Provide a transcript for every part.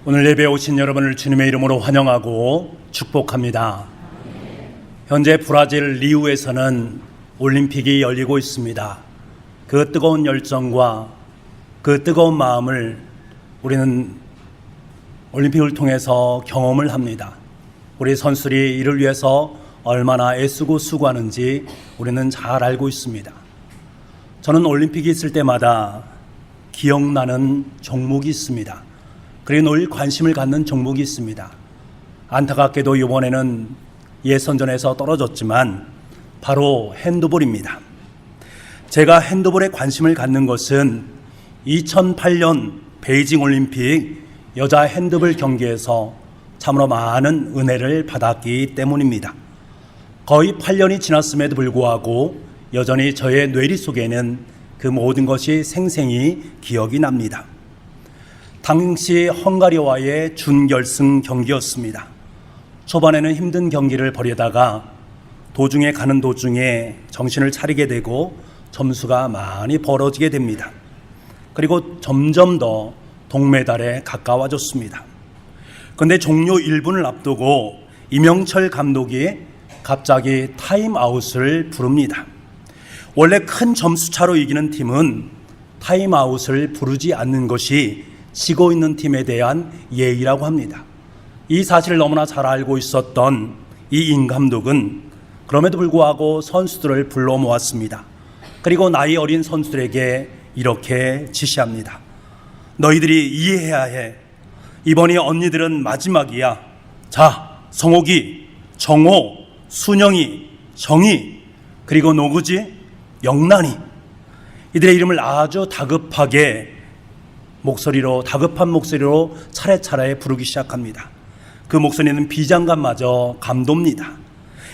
오늘 예배에 오신 여러분을 주님의 이름으로 환영하고 축복합니다. 현재 브라질 리우에서는 올림픽이 열리고 있습니다. 그 뜨거운 열정과 그 뜨거운 마음을 우리는 올림픽을 통해서 경험을 합니다. 우리 선수들이 이를 위해서 얼마나 애쓰고 수고하는지 우리는 잘 알고 있습니다. 저는 올림픽이 있을 때마다 기억나는 종목이 있습니다. 그리고 늘 관심을 갖는 종목이 있습니다. 안타깝게도 이번에는 예선전에서 떨어졌지만 바로 핸드볼입니다. 제가 핸드볼에 관심을 갖는 것은 2008년 베이징 올림픽 여자 핸드볼 경기에서 참으로 많은 은혜를 받았기 때문입니다. 거의 8년이 지났음에도 불구하고 여전히 저의 뇌리 속에는 그 모든 것이 생생히 기억이 납니다. 당시 헝가리와의 준결승 경기였습니다. 초반에는 힘든 경기를 벌이다가 가는 도중에 정신을 차리게 되고 점수가 많이 벌어지게 됩니다. 그리고 점점 더 동메달에 가까워졌습니다. 그런데 종료 1분을 앞두고 이명철 감독이 갑자기 타임아웃을 부릅니다. 원래 큰 점수차로 이기는 팀은 타임아웃을 부르지 않는 것이 지고 있는 팀에 대한 예의라고 합니다. 이 사실을 너무나 잘 알고 있었던 이 임 감독은 그럼에도 불구하고 선수들을 불러 모았습니다. 그리고 나이 어린 선수들에게 이렇게 지시합니다. 너희들이 이해해야 해. 이번이 언니들은 마지막이야. 자, 성옥이, 정호, 순영이, 정희, 그리고 노구지, 영란이, 이들의 이름을 아주 다급한 목소리로 차례차례 부르기 시작합니다. 그 목소리는 비장감마저 감돕니다.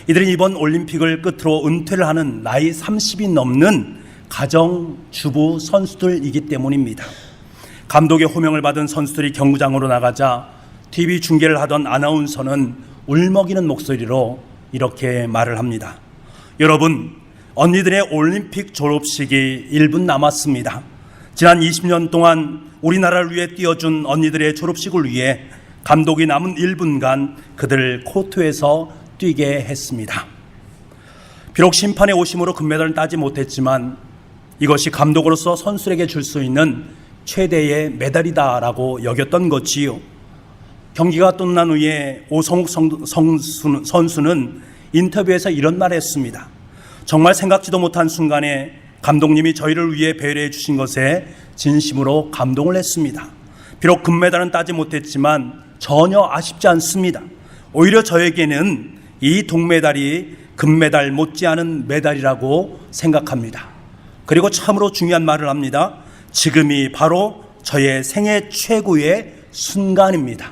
이들은 이번 올림픽을 끝으로 은퇴를 하는 나이 30이 넘는 가정주부 선수들이기 때문입니다. 감독의 호명을 받은 선수들이 경구장으로 나가자 TV 중계를 하던 아나운서는 울먹이는 목소리로 이렇게 말을 합니다. 여러분, 언니들의 올림픽 졸업식이 1분 남았습니다. 지난 20년 동안 우리나라를 위해 뛰어준 언니들의 졸업식을 위해 감독이 남은 1분간 그들을 코트에서 뛰게 했습니다. 비록 심판의 오심으로 금메달을 따지 못했지만 이것이 감독으로서 선수에게 줄 수 있는 최대의 메달이다라고 여겼던 것이요. 경기가 끝난 후에 오성욱 선수는 인터뷰에서 이런 말을 했습니다. 정말 생각지도 못한 순간에 감독님이 저희를 위해 배려해 주신 것에 진심으로 감동을 했습니다. 비록 금메달은 따지 못했지만 전혀 아쉽지 않습니다. 오히려 저에게는 이 동메달이 금메달 못지않은 메달이라고 생각합니다. 그리고 참으로 중요한 말을 합니다. 지금이 바로 저의 생애 최고의 순간입니다.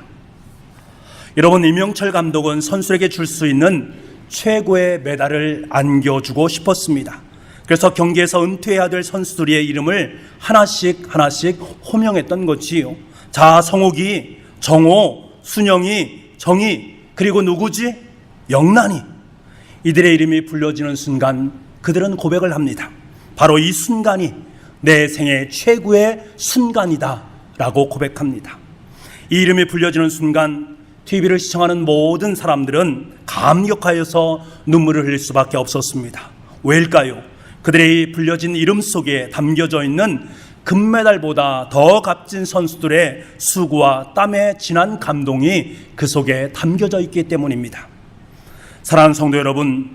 여러분, 이명철 감독은 선수에게 줄 수 있는 최고의 메달을 안겨주고 싶었습니다. 그래서 경기에서 은퇴해야 될 선수들의 이름을 하나씩 호명했던 것이요. 자, 성옥이, 정호, 순영이, 정희, 그리고 누구지? 영란이. 이들의 이름이 불려지는 순간 그들은 고백을 합니다. 바로 이 순간이 내 생애 최고의 순간이다 라고 고백합니다. 이 이름이 불려지는 순간 TV를 시청하는 모든 사람들은 감격하여서 눈물을 흘릴 수밖에 없었습니다. 왜일까요? 그들의 불려진 이름 속에 담겨져 있는 금메달보다 더 값진 선수들의 수고와 땀에 진한 감동이 그 속에 담겨져 있기 때문입니다. 사랑하는 성도 여러분,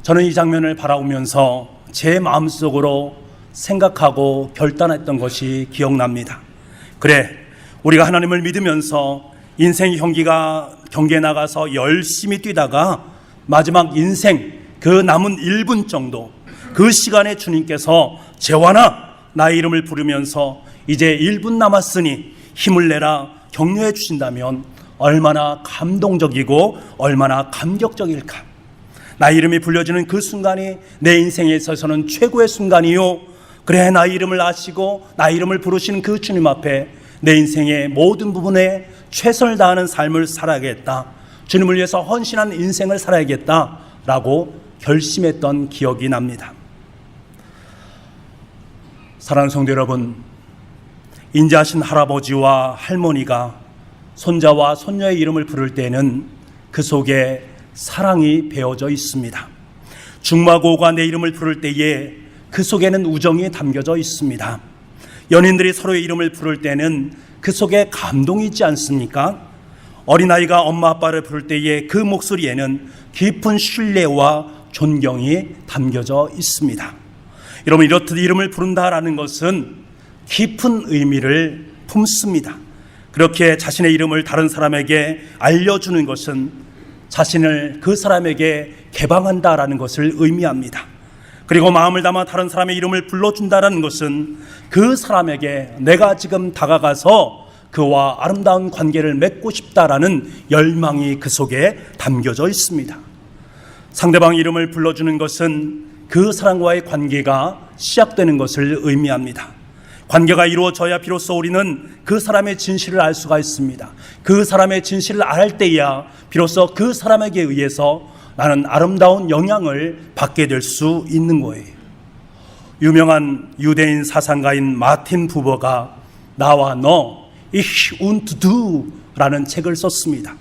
저는 이 장면을 바라보면서 제 마음속으로 생각하고 결단했던 것이 기억납니다. 그래, 우리가 하나님을 믿으면서 인생 경기에 나가서 열심히 뛰다가 마지막 인생 그 남은 1분 정도, 그 시간에 주님께서 재환아, 나의 이름을 부르면서 이제 1분 남았으니 힘을 내라 격려해 주신다면 얼마나 감동적이고 얼마나 감격적일까. 나의 이름이 불려지는 그 순간이 내 인생에 있어서는 최고의 순간이요. 그래, 나의 이름을 아시고 나의 이름을 부르시는 그 주님 앞에 내 인생의 모든 부분에 최선을 다하는 삶을 살아야겠다, 주님을 위해서 헌신한 인생을 살아야겠다라고 결심했던 기억이 납니다. 사랑하는 성도 여러분, 인자하신 할아버지와 할머니가 손자와 손녀의 이름을 부를 때에는 그 속에 사랑이 배어져 있습니다. 중마고가 내 이름을 부를 때에 그 속에는 우정이 담겨져 있습니다. 연인들이 서로의 이름을 부를 때는 그 속에 감동이 있지 않습니까? 어린아이가 엄마 아빠를 부를 때에 그 목소리에는 깊은 신뢰와 존경이 담겨져 있습니다. 여러분, 이렇듯 이름을 부른다라는 것은 깊은 의미를 품습니다. 그렇게 자신의 이름을 다른 사람에게 알려주는 것은 자신을 그 사람에게 개방한다라는 것을 의미합니다. 그리고 마음을 담아 다른 사람의 이름을 불러준다라는 것은 그 사람에게 내가 지금 다가가서 그와 아름다운 관계를 맺고 싶다라는 열망이 그 속에 담겨져 있습니다. 상대방 이름을 불러주는 것은 그 사람과의 관계가 시작되는 것을 의미합니다. 관계가 이루어져야 비로소 우리는 그 사람의 진실을 알 수가 있습니다. 그 사람의 진실을 알 때야 비로소 그 사람에게 의해서 나는 아름다운 영향을 받게 될 수 있는 거예요. 유명한 유대인 사상가인 마틴 부버가 나와 너 Ich und du 라는 책을 썼습니다.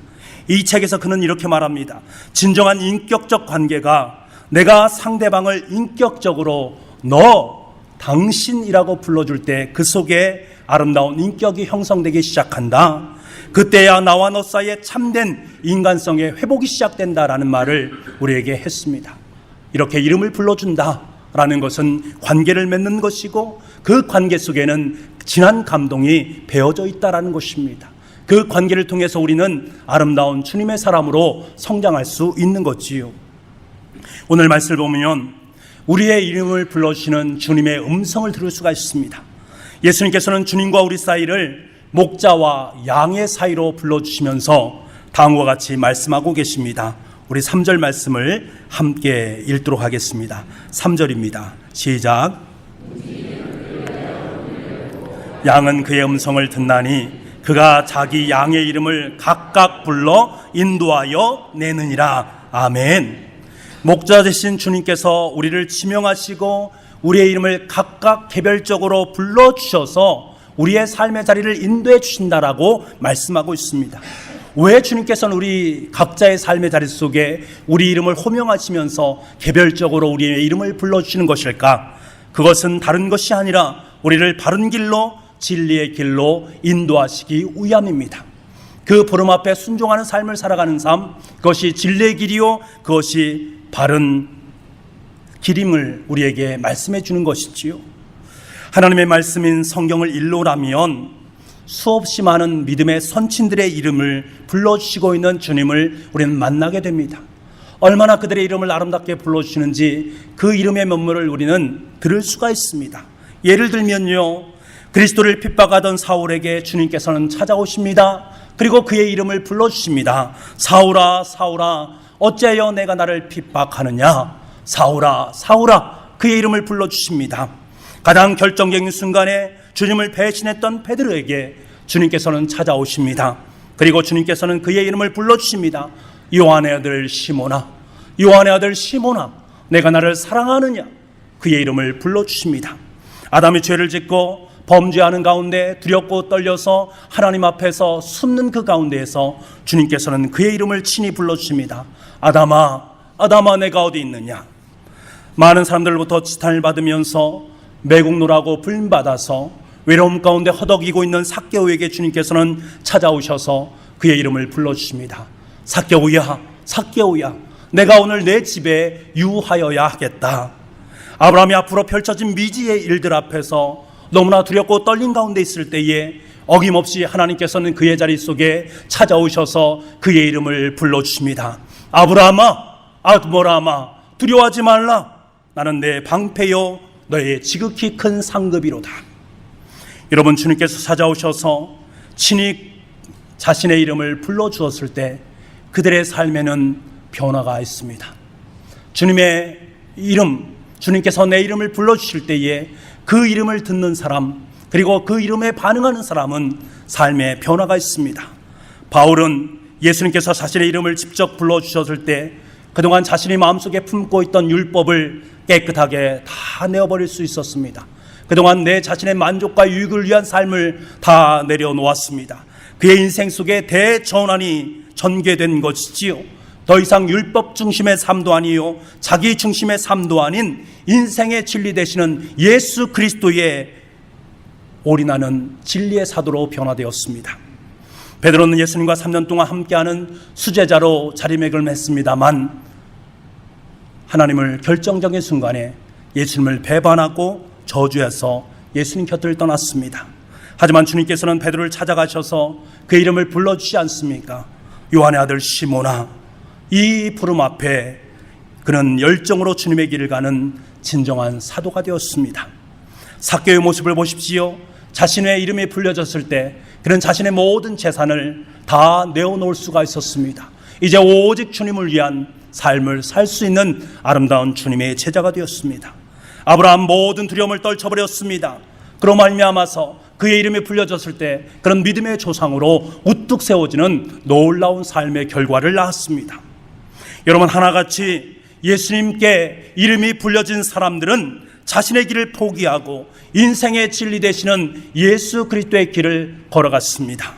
이 책에서 그는 이렇게 말합니다. 진정한 인격적 관계가 내가 상대방을 인격적으로 너, 당신이라고 불러줄 때 그 속에 아름다운 인격이 형성되기 시작한다. 그때야 나와 너 사이에 참된 인간성의 회복이 시작된다라는 말을 우리에게 했습니다. 이렇게 이름을 불러준다라는 것은 관계를 맺는 것이고 그 관계 속에는 진한 감동이 배어져 있다라는 것입니다. 그 관계를 통해서 우리는 아름다운 주님의 사람으로 성장할 수 있는 것지요. 오늘 말씀을 보면 우리의 이름을 불러주시는 주님의 음성을 들을 수가 있습니다. 예수님께서는 주님과 우리 사이를 목자와 양의 사이로 불러주시면서 다음과 같이 말씀하고 계십니다. 우리 3절 말씀을 함께 읽도록 하겠습니다. 3절입니다. 시작. 양은 그의 음성을 듣나니 그가 자기 양의 이름을 각각 불러 인도하여 내느니라. 아멘. 목자 되신 주님께서 우리를 지명하시고 우리의 이름을 각각 개별적으로 불러주셔서 우리의 삶의 자리를 인도해 주신다라고 말씀하고 있습니다. 왜 주님께서는 우리 각자의 삶의 자리 속에 우리 이름을 호명하시면서 개별적으로 우리의 이름을 불러주시는 것일까? 그것은 다른 것이 아니라 우리를 바른 길로, 진리의 길로 인도하시기 위함입니다. 그 부름 앞에 순종하는 삶을 살아가는 삶, 그것이 진리의 길이요, 그것이 바른 길임을 우리에게 말씀해 주는 것이지요. 하나님의 말씀인 성경을 일로라면 수없이 많은 믿음의 선친들의 이름을 불러주시고 있는 주님을 우리는 만나게 됩니다. 얼마나 그들의 이름을 아름답게 불러주시는지 그 이름의 면모를 우리는 들을 수가 있습니다. 예를 들면요, 그리스도를 핍박하던 사울에게 주님께서는 찾아오십니다. 그리고 그의 이름을 불러주십니다. 사울아 사울아 어째여 내가 나를 핍박하느냐. 사울아 사울아 그의 이름을 불러주십니다. 가장 결정적인 순간에 주님을 배신했던 베드로에게 주님께서는 찾아오십니다. 그리고 주님께서는 그의 이름을 불러주십니다. 요한의 아들 시몬아, 요한의 아들 시몬아, 내가 나를 사랑하느냐. 그의 이름을 불러주십니다. 아담이 죄를 짓고 범죄하는 가운데 두렵고 떨려서 하나님 앞에서 숨는 그 가운데에서 주님께서는 그의 이름을 친히 불러주십니다. 아담아, 아담아, 내가 어디 있느냐. 많은 사람들로부터 지탄을 받으면서 매국노라고 불림받아서 외로움 가운데 허덕이고 있는 삭개오에게 주님께서는 찾아오셔서 그의 이름을 불러주십니다. 삭개오야, 삭개오야, 내가 오늘 내 집에 유하여야 하겠다. 아브라함이 앞으로 펼쳐진 미지의 일들 앞에서 너무나 두렵고 떨린 가운데 있을 때에 어김없이 하나님께서는 그의 자리 속에 찾아오셔서 그의 이름을 불러주십니다. 아브라함아, 아브라함아, 두려워하지 말라. 나는 내 방패요 너의 지극히 큰 상급이로다. 여러분, 주님께서 찾아오셔서 친히 자신의 이름을 불러주었을 때 그들의 삶에는 변화가 있습니다. 주님의 이름, 주님께서 내 이름을 불러주실 때에 그 이름을 듣는 사람, 그리고 그 이름에 반응하는 사람은 삶에 변화가 있습니다. 바울은 예수님께서 자신의 이름을 직접 불러주셨을 때 그동안 자신이 마음속에 품고 있던 율법을 깨끗하게 다 내어버릴 수 있었습니다. 그동안 내 자신의 만족과 유익을 위한 삶을 다 내려놓았습니다. 그의 인생 속에 대전환이 전개된 것이지요. 더 이상 율법 중심의 삶도 아니요 자기 중심의 삶도 아닌 인생의 진리 되시는 예수 그리스도의 올인하는 진리의 사도로 변화되었습니다. 베드로는 예수님과 3년 동안 함께하는 수제자로 자리매김했습니다만 하나님을 결정적인 순간에 예수님을 배반하고 저주해서 예수님 곁을 떠났습니다. 하지만 주님께서는 베드로를 찾아가셔서 그 이름을 불러주지 않습니까? 요한의 아들 시몬아, 이 부름 앞에 그는 열정으로 주님의 길을 가는 진정한 사도가 되었습니다. 삭개의 모습을 보십시오. 자신의 이름이 불려졌을 때 그는 자신의 모든 재산을 다 내어놓을 수가 있었습니다. 이제 오직 주님을 위한 삶을 살 수 있는 아름다운 주님의 제자가 되었습니다. 아브라함 모든 두려움을 떨쳐버렸습니다. 그로 말미암아서 그의 이름이 불려졌을 때 그런 믿음의 조상으로 우뚝 세워지는 놀라운 삶의 결과를 낳았습니다. 여러분, 하나같이 예수님께 이름이 불려진 사람들은 자신의 길을 포기하고 인생의 진리 되시는 예수 그리스도의 길을 걸어갔습니다.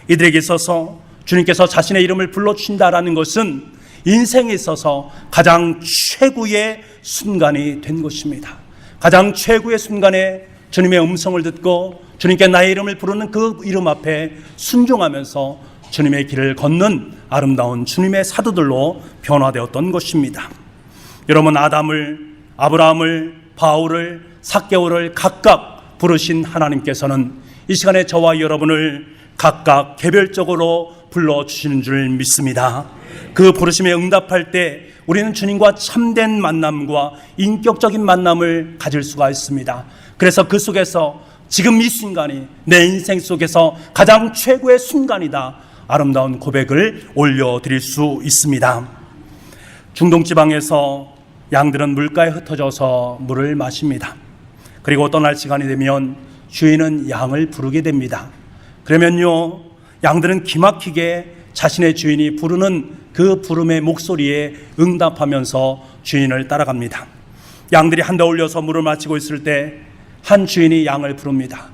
이들에게 있어서 주님께서 자신의 이름을 불러주신다라는 것은 인생에 있어서 가장 최고의 순간이 된 것입니다. 가장 최고의 순간에 주님의 음성을 듣고 주님께 나의 이름을 부르는 그 이름 앞에 순종하면서 주님의 길을 걷는 아름다운 주님의 사도들로 변화되었던 것입니다. 여러분, 아담을, 아브라함을, 바울을, 삭개오를 각각 부르신 하나님께서는 이 시간에 저와 여러분을 각각 개별적으로 불러주시는 줄 믿습니다. 그 부르심에 응답할 때 우리는 주님과 참된 만남과 인격적인 만남을 가질 수가 있습니다. 그래서 그 속에서 지금 이 순간이 내 인생 속에서 가장 최고의 순간이다, 아름다운 고백을 올려드릴 수 있습니다. 중동 지방에서 양들은 물가에 흩어져서 물을 마십니다. 그리고 떠날 시간이 되면 주인은 양을 부르게 됩니다. 그러면요, 양들은 기막히게 자신의 주인이 부르는 그 부름의 목소리에 응답하면서 주인을 따라갑니다. 양들이 한데 올려서 물을 마시고 있을 때 한 주인이 양을 부릅니다.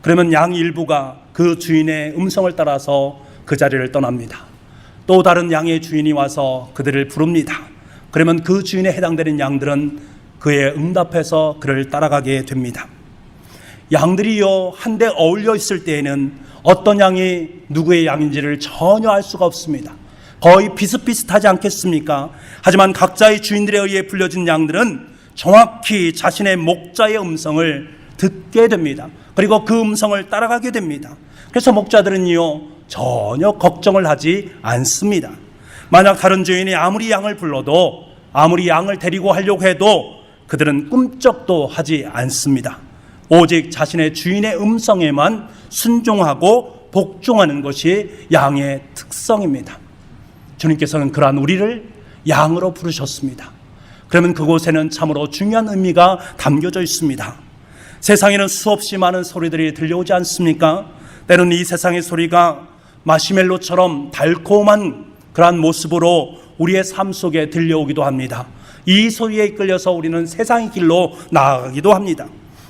그러면 양 일부가 그 주인의 음성을 따라서 그 자리를 떠납니다. 또 다른 양의 주인이 와서 그들을 부릅니다. 그러면 그 주인에 해당되는 양들은 그에 응답해서 그를 따라가게 됩니다. 양들이요, 한데 어울려 있을 때에는 어떤 양이 누구의 양인지를 전혀 알 수가 없습니다. 거의 비슷비슷하지 않겠습니까? 하지만 각자의 주인들에 의해 불려진 양들은 정확히 자신의 목자의 음성을 듣게 됩니다. 그리고 그 음성을 따라가게 됩니다. 그래서 목자들은요, 전혀 걱정을 하지 않습니다. 만약 다른 주인이 아무리 양을 불러도, 아무리 양을 데리고 하려고 해도 그들은 꿈쩍도 하지 않습니다. 오직 자신의 주인의 음성에만 순종하고 복종하는 것이 양의 특성입니다. 주님께서는 그러한 우리를 양으로 부르셨습니다. 그러면 그곳에는 참으로 중요한 의미가 담겨져 있습니다. 세상에는 수없이 많은 소리들이 들려오지 않습니까? 때로는 이 세상의 소리가 마시멜로처럼 달콤한 그러한 모습으로 우리의 삶 속에 들려오기도 합니다. 이 소리에 이끌려서 우리는 세상의 길로 나아가기도 합니다.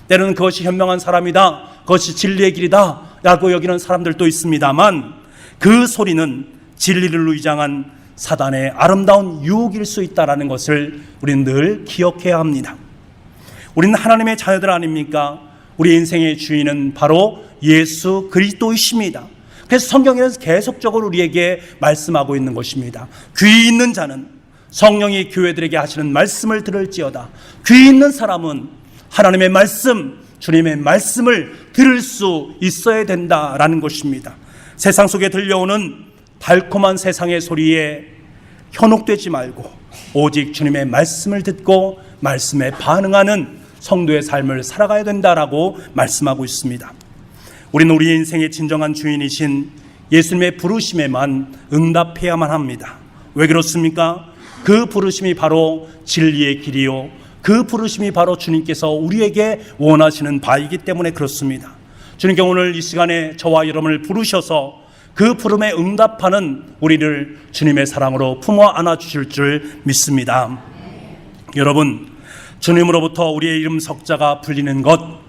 때로는 그것이 현명한 사람이다, 그것이 진리의 길이다 라고 여기는 사람들도 있습니다만, 그 소리는 진리를 위장한 사단의 아름다운 유혹일 수 있다는 것을 우리는 늘 기억해야 합니다. 우리는 하나님의 자녀들 아닙니까? 우리 인생의 주인은 바로 예수 그리스도이십니다. 그래서 성경에는 계속적으로 우리에게 말씀하고 있는 것입니다. 귀 있는 자는 성령이 교회들에게 하시는 말씀을 들을지어다. 귀 있는 사람은 하나님의 말씀, 주님의 말씀을 들을 수 있어야 된다라는 것입니다. 세상 속에 들려오는 달콤한 세상의 소리에 현혹되지 말고 오직 주님의 말씀을 듣고 말씀에 반응하는 성도의 삶을 살아가야 된다라고 말씀하고 있습니다. 우리는 우리 인생의 진정한 주인이신 예수님의 부르심에만 응답해야만 합니다. 왜 그렇습니까? 그 부르심이 바로 진리의 길이요, 그 부르심이 바로 주님께서 우리에게 원하시는 바이기 때문에 그렇습니다. 주님께 오늘 이 시간에 저와 여러분을 부르셔서 그 부름에 응답하는 우리를 주님의 사랑으로 품어 안아주실 줄 믿습니다. 여러분, 주님으로부터 우리의 이름 석자가 불리는 것,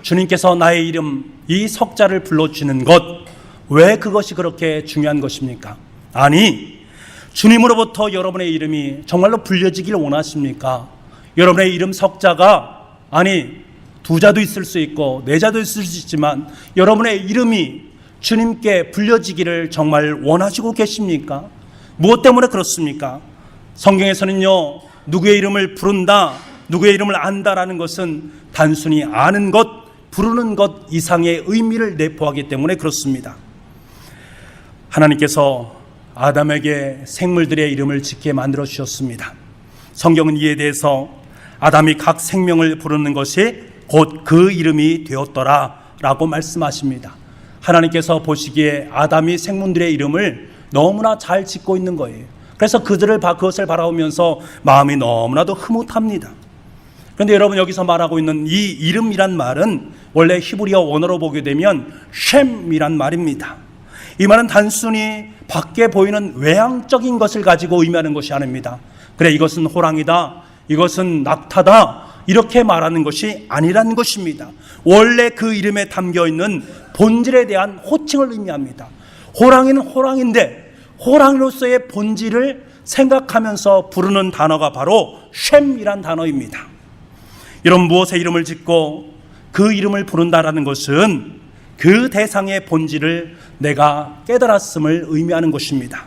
주님께서 나의 이름 이 석자를 불러주시는 것, 왜 그것이 그렇게 중요한 것입니까? 아니, 주님으로부터 여러분의 이름이 정말로 불려지길 원하십니까? 여러분의 이름 석자가, 아니, 두 자도 있을 수 있고 네 자도 있을 수 있지만 여러분의 이름이 주님께 불려지기를 정말 원하시고 계십니까? 무엇 때문에 그렇습니까? 성경에서는요, 누구의 이름을 부른다, 누구의 이름을 안다라는 것은 단순히 아는 것, 부르는 것 이상의 의미를 내포하기 때문에 그렇습니다. 하나님께서 아담에게 생물들의 이름을 짓게 만들어 주셨습니다. 성경은 이에 대해서 아담이 각 생명을 부르는 것이 곧 그 이름이 되었더라 라고 말씀하십니다. 하나님께서 보시기에 아담이 생물들의 이름을 너무나 잘 짓고 있는 거예요. 그래서 그것을 바라보면서 마음이 너무나도 흐뭇합니다. 그런데 여러분, 여기서 말하고 있는 이 이름이란 말은 원래 히브리어 원어로 보게 되면 쉔이란 말입니다. 이 말은 단순히 밖에 보이는 외향적인 것을 가지고 의미하는 것이 아닙니다. 그래, 이것은 호랑이다, 이것은 낙타다, 이렇게 말하는 것이 아니라는 것입니다. 원래 그 이름에 담겨있는 본질에 대한 호칭을 의미합니다. 호랑이는 호랑인데 호랑이로서의 본질을 생각하면서 부르는 단어가 바로 쉔이란 단어입니다. 이런 무엇의 이름을 짓고 그 이름을 부른다라는 것은 그 대상의 본질을 내가 깨달았음을 의미하는 것입니다.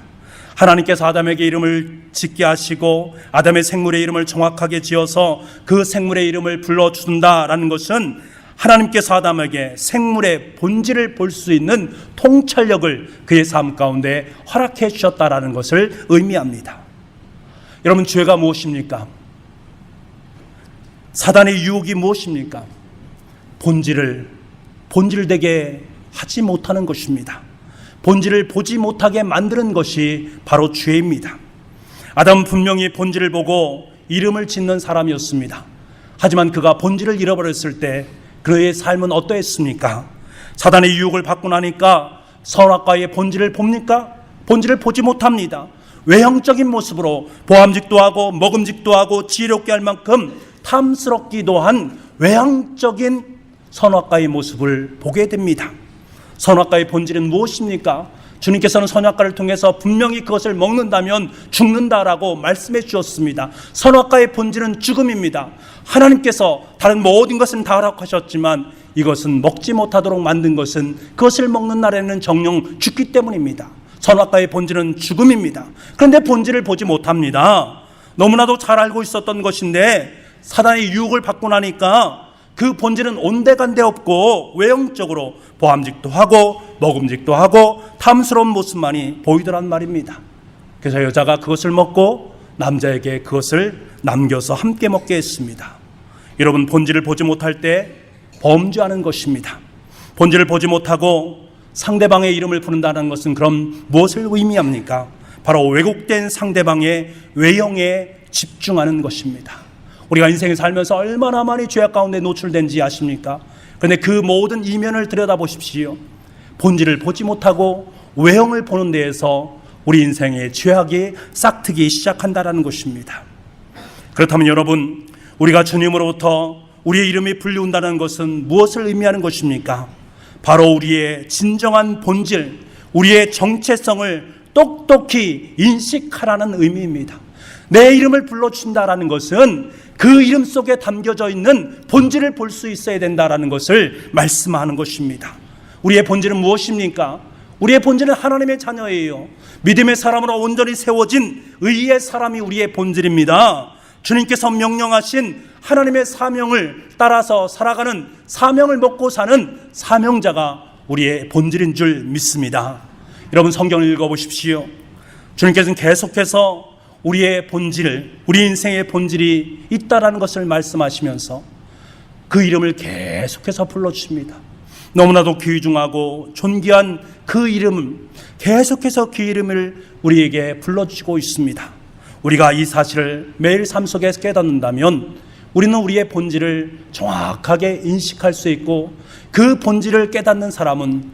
하나님께서 아담에게 이름을 짓게 하시고 아담의 생물의 이름을 정확하게 지어서 그 생물의 이름을 불러준다라는 것은 하나님께서 아담에게 생물의 본질을 볼 수 있는 통찰력을 그의 삶 가운데 허락해 주셨다라는 것을 의미합니다. 여러분, 죄가 무엇입니까? 사단의 유혹이 무엇입니까? 본질되게 하지 못하는 것입니다. 본질을 보지 못하게 만드는 것이 바로 죄입니다. 아담은 분명히 본질을 보고 이름을 짓는 사람이었습니다. 하지만 그가 본질을 잃어버렸을 때 그의 삶은 어떠했습니까? 사단의 유혹을 받고 나니까 선악과의 본질을 봅니까? 본질을 보지 못합니다. 외형적인 모습으로 보암직도 하고 먹음직도 하고 지혜롭게 할 만큼 탐스럽기도 한 외향적인 선악과의 모습을 보게 됩니다. 선악과의 본질은 무엇입니까? 주님께서는 선악과를 통해서 분명히 그것을 먹는다면 죽는다라고 말씀해 주셨습니다. 선악과의 본질은 죽음입니다. 하나님께서 다른 모든 것은 다 허락하셨지만 이것은 먹지 못하도록 만든 것은 그것을 먹는 날에는 정녕 죽기 때문입니다. 선악과의 본질은 죽음입니다. 그런데 본질을 보지 못합니다. 너무나도 잘 알고 있었던 것인데 사단의 유혹을 받고 나니까 그 본질은 온데간데 없고 외형적으로 보암직도 하고 먹음직도 하고 탐스러운 모습만이 보이더란 말입니다. 그래서 여자가 그것을 먹고 남자에게 그것을 남겨서 함께 먹게 했습니다. 여러분, 본질을 보지 못할 때 범죄하는 것입니다. 본질을 보지 못하고 상대방의 이름을 부른다는 것은 그럼 무엇을 의미합니까? 바로 왜곡된 상대방의 외형에 집중하는 것입니다. 우리가 인생을 살면서 얼마나 많이 죄악 가운데 노출된지 아십니까? 그런데 그 모든 이면을 들여다보십시오. 본질을 보지 못하고 외형을 보는 데에서 우리 인생의 죄악이 싹트기 시작한다는 것입니다. 그렇다면 여러분, 우리가 주님으로부터 우리의 이름이 불리운다는 것은 무엇을 의미하는 것입니까? 바로 우리의 진정한 본질, 우리의 정체성을 똑똑히 인식하라는 의미입니다. 내 이름을 불러준다라는 것은 그 이름 속에 담겨져 있는 본질을 볼 수 있어야 된다라는 것을 말씀하는 것입니다. 우리의 본질은 무엇입니까? 우리의 본질은 하나님의 자녀예요. 믿음의 사람으로 온전히 세워진 의의 사람이 우리의 본질입니다. 주님께서 명령하신 하나님의 사명을 따라서 살아가는, 사명을 먹고 사는 사명자가 우리의 본질인 줄 믿습니다. 여러분, 성경을 읽어보십시오. 주님께서는 계속해서 우리의 본질, 우리 인생의 본질이 있다라는 것을 말씀하시면서 그 이름을 계속해서 불러주십니다. 너무나도 귀중하고 존귀한 그 이름을 계속해서 그 이름을 우리에게 불러주시고 있습니다. 우리가 이 사실을 매일 삶 속에서 깨닫는다면 우리는 우리의 본질을 정확하게 인식할 수 있고 그 본질을 깨닫는 사람은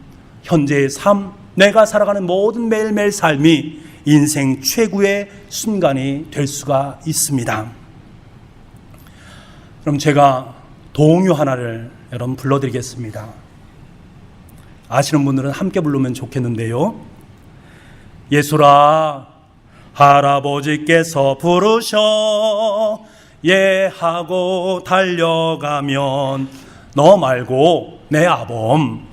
현재의 삶, 내가 살아가는 모든 매일매일 삶이 인생 최고의 순간이 될 수가 있습니다. 그럼 제가 동요 하나를 여러분 불러드리겠습니다. 아시는 분들은 함께 부르면 좋겠는데요. 예수라 할아버지께서 부르셔 예 하고 달려가면 너 말고 내 아범.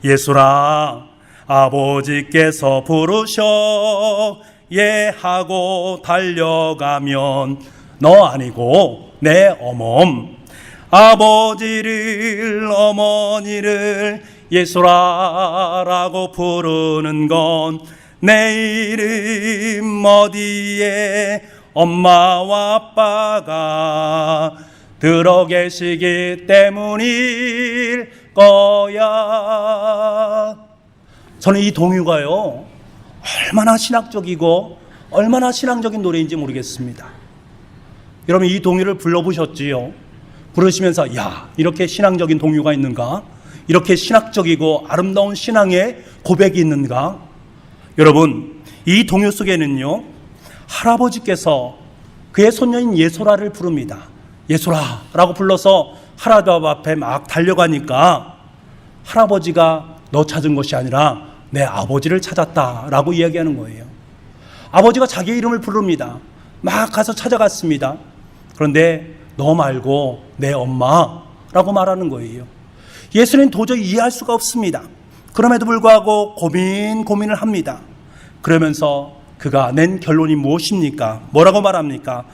예수라 아버지께서 부르셔 예 하고 달려가면 너 아니고 내 어멈. 아버지를 어머니를 예수라라고 부르는 건 내 이름 어디에 엄마와 아빠가 들어 계시기 때문일 거야. 저는 이 동요가요 얼마나 신학적이고 얼마나 신앙적인 노래인지 모르겠습니다. 여러분 이 동요를 불러보셨지요? 부르시면서 야 이렇게 신앙적인 동요가 있는가? 이렇게 신학적이고 아름다운 신앙의 고백이 있는가? 여러분 이 동요 속에는요 할아버지께서 그의 손녀인 예소라를 부릅니다. 예소라라고 불러서 할아버지 앞에 막 달려가니까 할아버지가 너 찾은 것이 아니라 내 아버지를 찾았다라고 이야기하는 거예요. 아버지가 자기의 이름을 부릅니다. 막 가서 찾아갔습니다. 그런데 너 말고 내 엄마라고 말하는 거예요. 예수는 도저히 이해할 수가 없습니다. 그럼에도 불구하고 고민을 합니다. 그러면서 그가 낸 결론이 무엇입니까? 뭐라고 말합니까?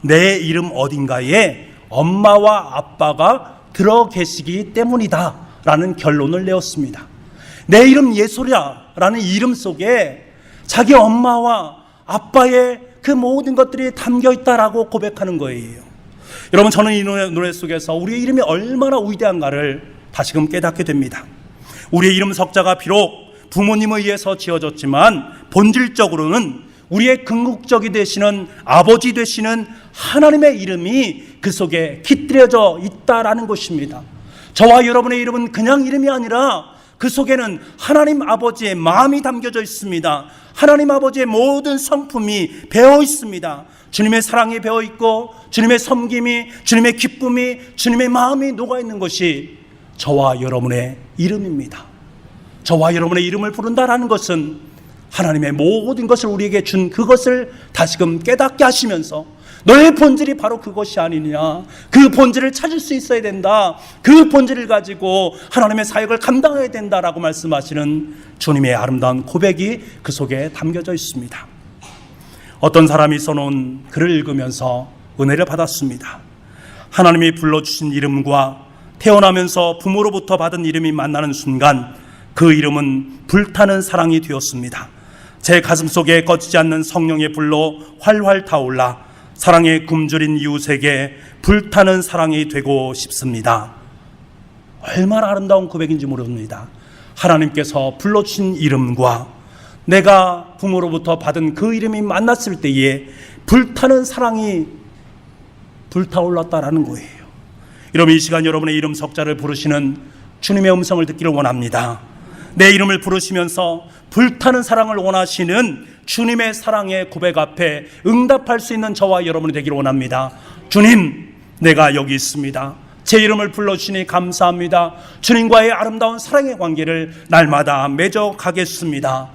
내 이름 어딘가에 엄마와 아빠가 들어 계시기 때문이다 라는 결론을 내었습니다. 내 이름 예소라라는 이름 속에 자기 엄마와 아빠의 그 모든 것들이 담겨 있다라고 고백하는 거예요. 여러분 저는 이 노래 속에서 우리의 이름이 얼마나 위대한가를 다시금 깨닫게 됩니다. 우리의 이름 석자가 비록 부모님에 의해서 지어졌지만 본질적으로는 우리의 궁극적이 되시는 아버지 되시는 하나님의 이름이 그 속에 깃들여져 있다라는 것입니다. 저와 여러분의 이름은 그냥 이름이 아니라 그 속에는 하나님 아버지의 마음이 담겨져 있습니다. 하나님 아버지의 모든 성품이 배어 있습니다. 주님의 사랑이 배어 있고 주님의 섬김이, 주님의 기쁨이, 주님의 마음이 녹아 있는 것이 저와 여러분의 이름입니다. 저와 여러분의 이름을 부른다라는 것은 하나님의 모든 것을 우리에게 준 그것을 다시금 깨닫게 하시면서 너의 본질이 바로 그것이 아니냐, 그 본질을 찾을 수 있어야 된다, 그 본질을 가지고 하나님의 사역을 감당해야 된다라고 말씀하시는 주님의 아름다운 고백이 그 속에 담겨져 있습니다. 어떤 사람이 써놓은 글을 읽으면서 은혜를 받았습니다. 하나님이 불러주신 이름과 태어나면서 부모로부터 받은 이름이 만나는 순간 그 이름은 불타는 사랑이 되었습니다. 제 가슴 속에 꺼지지 않는 성령의 불로 활활 타올라 사랑에 굶주린 이웃에게 불타는 사랑이 되고 싶습니다. 얼마나 아름다운 고백인지 모릅니다. 하나님께서 불러주신 이름과 내가 부모로부터 받은 그 이름이 만났을 때에 불타는 사랑이 불타올랐다라는 거예요. 여러분 이 시간 여러분의 이름 석자를 부르시는 주님의 음성을 듣기를 원합니다. 내 이름을 부르시면서 불타는 사랑을 원하시는 주님의 사랑의 고백 앞에 응답할 수 있는 저와 여러분이 되기를 원합니다. 주님, 내가 여기 있습니다. 제 이름을 불러주시니 감사합니다. 주님과의 아름다운 사랑의 관계를 날마다 맺어가겠습니다.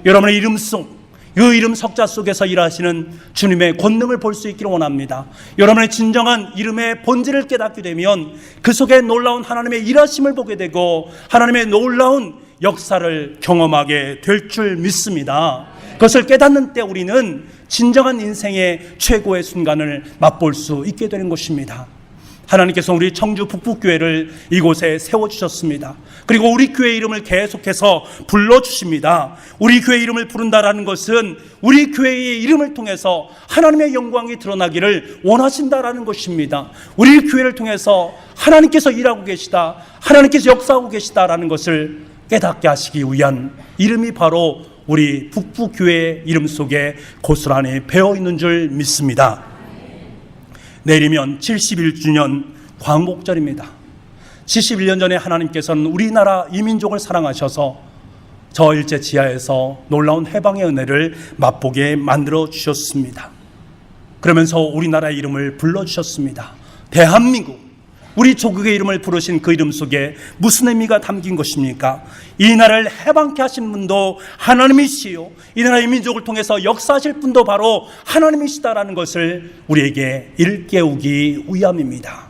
여러분의 이름 속, 그 이름 석자 속에서 일하시는 주님의 권능을 볼 수 있기를 원합니다. 여러분의 진정한 이름의 본질을 깨닫게 되면 그 속에 놀라운 하나님의 일하심을 보게 되고 하나님의 놀라운 역사를 경험하게 될 줄 믿습니다. 그것을 깨닫는 때 우리는 진정한 인생의 최고의 순간을 맛볼 수 있게 되는 것입니다. 하나님께서 우리 청주 북북교회를 이곳에 세워주셨습니다. 그리고 우리 교회 이름을 계속해서 불러주십니다. 우리 교회 이름을 부른다라는 것은 우리 교회의 이름을 통해서 하나님의 영광이 드러나기를 원하신다라는 것입니다. 우리 교회를 통해서 하나님께서 일하고 계시다, 하나님께서 역사하고 계시다라는 것을 깨닫게 하시기 위한 이름이 바로 우리 북북교회의 이름 속에 고스란히 배어있는 줄 믿습니다. 내일이면 71주년 광복절입니다. 71년 전에 하나님께서는 우리나라 이민족을 사랑하셔서 저 일제 지하에서 놀라운 해방의 은혜를 맛보게 만들어 주셨습니다. 그러면서 우리나라의 이름을 불러주셨습니다. 대한민국, 우리 조국의 이름을 부르신 그 이름 속에 무슨 의미가 담긴 것입니까? 이 나라를 해방케 하신 분도 하나님이시요, 이 나라의 민족을 통해서 역사하실 분도 바로 하나님이시다라는 것을 우리에게 일깨우기 위함입니다.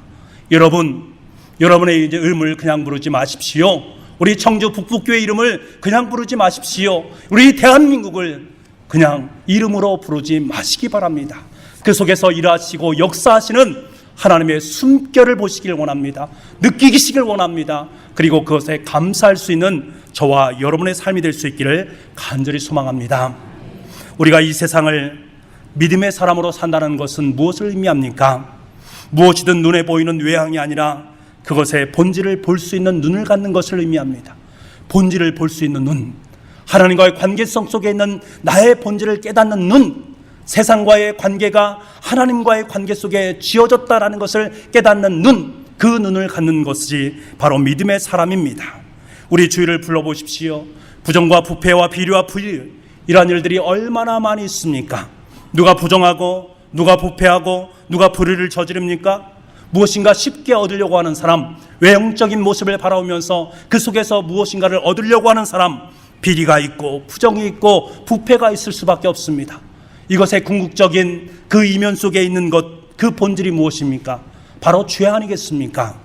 여러분의 이제 이름을 그냥 부르지 마십시오. 우리 청주 북북교회 이름을 그냥 부르지 마십시오. 우리 대한민국을 그냥 이름으로 부르지 마시기 바랍니다. 그 속에서 일하시고 역사하시는 하나님의 숨결을 보시길 원합니다. 느끼시길 원합니다. 그리고 그것에 감사할 수 있는 저와 여러분의 삶이 될 수 있기를 간절히 소망합니다. 우리가 이 세상을 믿음의 사람으로 산다는 것은 무엇을 의미합니까? 무엇이든 눈에 보이는 외향이 아니라 그것의 본질을 볼 수 있는 눈을 갖는 것을 의미합니다. 본질을 볼 수 있는 눈, 하나님과의 관계성 속에 있는 나의 본질을 깨닫는 눈, 세상과의 관계가 하나님과의 관계 속에 지어졌다라는 것을 깨닫는 눈, 그 눈을 갖는 것이 바로 믿음의 사람입니다. 우리 주위를 불러보십시오. 부정과 부패와 비리와 불의, 이러한 일들이 얼마나 많이 있습니까? 누가 부정하고 누가 부패하고 누가 불의를 저지릅니까? 무엇인가 쉽게 얻으려고 하는 사람, 외형적인 모습을 바라보면서 그 속에서 무엇인가를 얻으려고 하는 사람, 비리가 있고 부정이 있고 부패가 있을 수밖에 없습니다. 이것의 궁극적인 그 이면 속에 있는 것, 그 본질이 무엇입니까? 바로 죄 아니겠습니까?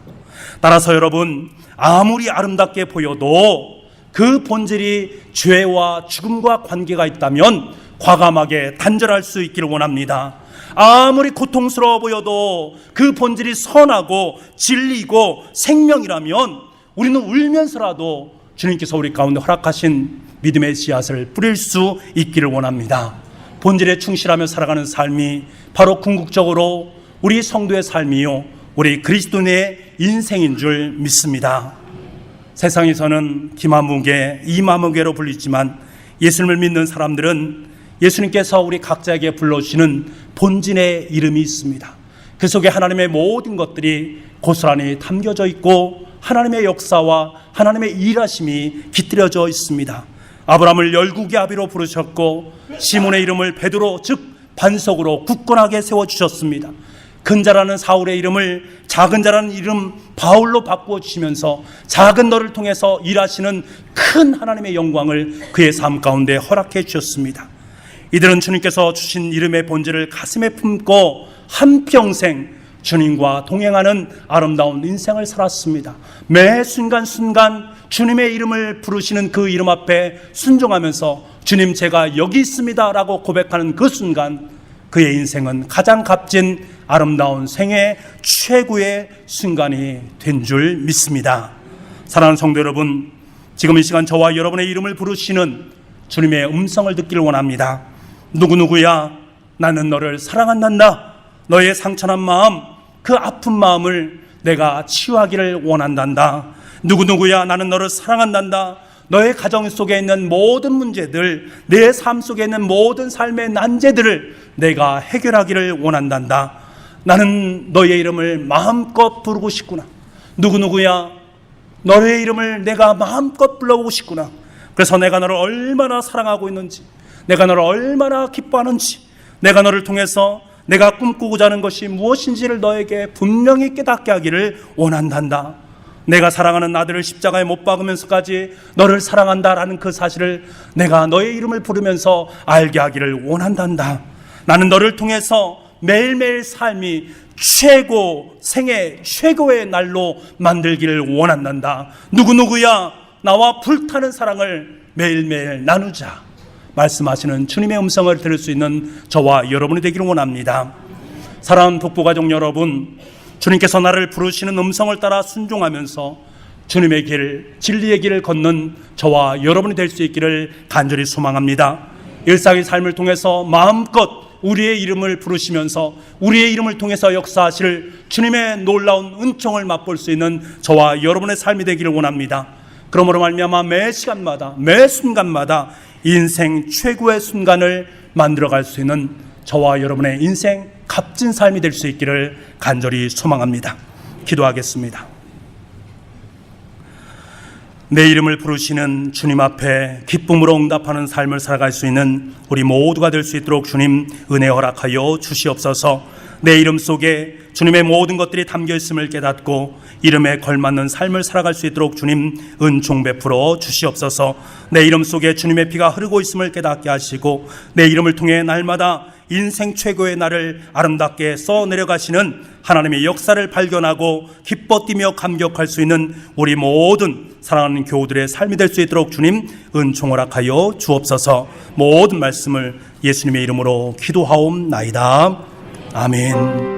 따라서 여러분, 아무리 아름답게 보여도 그 본질이 죄와 죽음과 관계가 있다면 과감하게 단절할 수 있기를 원합니다. 아무리 고통스러워 보여도 그 본질이 선하고 진리고 생명이라면 우리는 울면서라도 주님께서 우리 가운데 허락하신 믿음의 씨앗을 뿌릴 수 있기를 원합니다. 본질에 충실하며 살아가는 삶이 바로 궁극적으로 우리 성도의 삶이요, 우리 그리스도인의 인생인 줄 믿습니다. 세상에서는 기마무개, 이마무개로 불리지만 예수님을 믿는 사람들은 예수님께서 우리 각자에게 불러주시는 본질의 이름이 있습니다. 그 속에 하나님의 모든 것들이 고스란히 담겨져 있고 하나님의 역사와 하나님의 일하심이 깃들여져 있습니다. 아브라함을 열국의 아비로 부르셨고 시몬의 이름을 베드로, 즉 반석으로 굳건하게 세워주셨습니다. 큰 자라는 사울의 이름을 작은 자라는 이름 바울로 바꾸어 주시면서 작은 너를 통해서 일하시는 큰 하나님의 영광을 그의 삶 가운데 허락해 주셨습니다. 이들은 주님께서 주신 이름의 본질을 가슴에 품고 한평생 주님과 동행하는 아름다운 인생을 살았습니다. 매 순간순간 주님의 이름을 부르시는 그 이름 앞에 순종하면서 주님, 제가 여기 있습니다 라고 고백하는 그 순간 그의 인생은 가장 값진 아름다운 생애 최고의 순간이 된 줄 믿습니다. 사랑하는 성도 여러분, 지금 이 시간 저와 여러분의 이름을 부르시는 주님의 음성을 듣기를 원합니다. 누구누구야, 나는 너를 사랑한단다. 너의 상처난 마음, 그 아픈 마음을 내가 치유하기를 원한단다. 누구누구야, 나는 너를 사랑한단다. 너의 가정 속에 있는 모든 문제들, 내 삶 속에 있는 모든 삶의 난제들을 내가 해결하기를 원한단다. 나는 너의 이름을 마음껏 부르고 싶구나. 누구누구야, 너의 이름을 내가 마음껏 불러보고 싶구나. 그래서 내가 너를 얼마나 사랑하고 있는지, 내가 너를 얼마나 기뻐하는지, 내가 너를 통해서 내가 꿈꾸고자 하는 것이 무엇인지를 너에게 분명히 깨닫게 하기를 원한단다. 내가 사랑하는 아들을 십자가에 못 박으면서까지 너를 사랑한다라는 그 사실을 내가 너의 이름을 부르면서 알게 하기를 원한단다. 나는 너를 통해서 매일매일 삶이 생애 최고의 날로 만들기를 원한단다. 누구누구야, 나와 불타는 사랑을 매일매일 나누자 말씀하시는 주님의 음성을 들을 수 있는 저와 여러분이 되기를 원합니다. 사랑하는 독보가족 여러분, 주님께서 나를 부르시는 음성을 따라 순종하면서 주님의 길, 진리의 길을 걷는 저와 여러분이 될 수 있기를 간절히 소망합니다. 일상의 삶을 통해서 마음껏 우리의 이름을 부르시면서 우리의 이름을 통해서 역사하실 주님의 놀라운 은총을 맛볼 수 있는 저와 여러분의 삶이 되기를 원합니다. 그러므로 말미암아 매 시간마다, 매 순간마다 인생 최고의 순간을 만들어갈 수 있는 저와 여러분의 인생 값진 삶이 될 수 있기를 간절히 소망합니다. 기도하겠습니다. 내 이름을 부르시는 주님 앞에 기쁨으로 응답하는 삶을 살아갈 수 있는 우리 모두가 될 수 있도록 주님 은혜 허락하여 주시옵소서. 내 이름 속에 주님의 모든 것들이 담겨 있음을 깨닫고 이름에 걸맞는 삶을 살아갈 수 있도록 주님 은총 베풀어 주시옵소서. 내 이름 속에 주님의 피가 흐르고 있음을 깨닫게 하시고 내 이름을 통해 날마다 인생 최고의 날을 아름답게 써내려가시는 하나님의 역사를 발견하고 기뻐 뛰며 감격할 수 있는 우리 모든 사랑하는 교우들의 삶이 될 수 있도록 주님 은총 허락하여 주옵소서. 모든 말씀을 예수님의 이름으로 기도하옵나이다. 아멘.